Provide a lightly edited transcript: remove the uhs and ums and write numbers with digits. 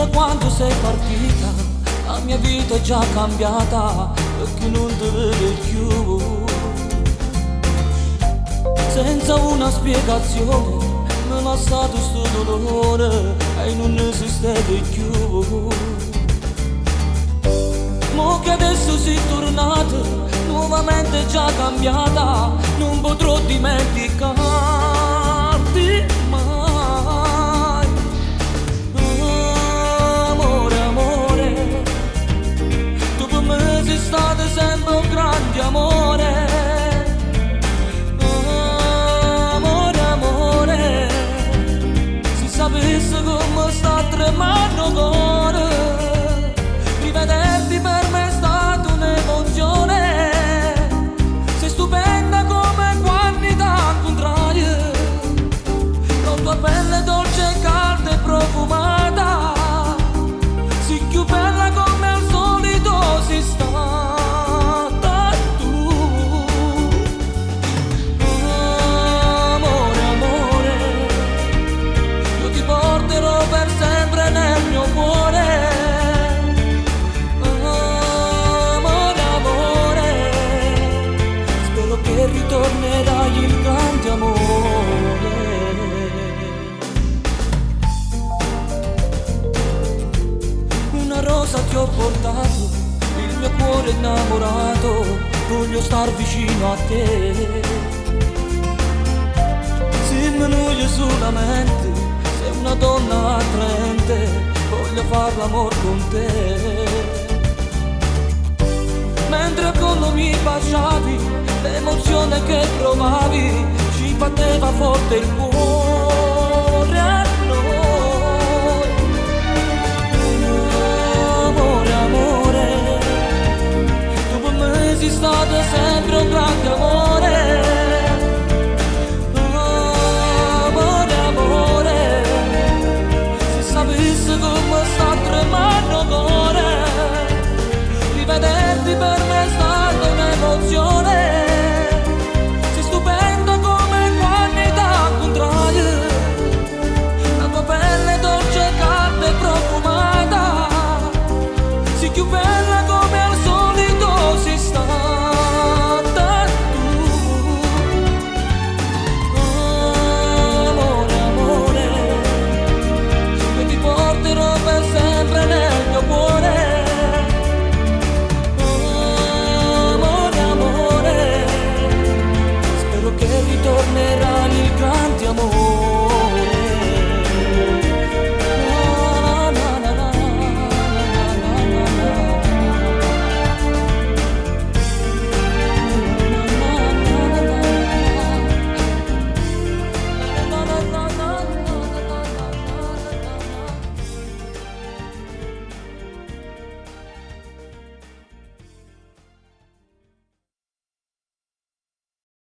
Da quando sei partita la mia vita è già cambiata, perché non ti vedo più. Senza una spiegazione mi è passato sto dolore e non esiste più. Mo che adesso sei tornata, nuovamente già cambiata, non potrò dimenticarti mai. Amore, amore, tu per me sei stato sempre un grande amore. Amore, amore, se sapessi come sta tremando il cuore, rivederti per me è stata un'emozione. Sei stupenda come quantità contrarie, la tua pelle dolce, calda e profumata, sei più bella come al solito sei stata tu. Amore, amore, io ti porterò per sempre nel mio cuore. Che ritornerai il grande amore. Una rosa ti ho portato, il mio cuore innamorato, voglio star vicino a te. Se mi annoio solamente, sei una donna attraente, voglio far l'amor con te. Mentre con mi baciavi, l'emozione che provavi ci batteva forte il cuore a noi. Amore, amore, tu per me sei stato sempre un grande amore. Amore, amore, se sapessi come sta tremando il cuore, rivederti per me è stata un'emozione. Sei stupenda come quantità contrarie, la tua pelle dolce, calda e profumata, sei più bella come al solito sei stata tu. Amore, amore, io ti porterò per sempre nel mio cuore. Che ritornerà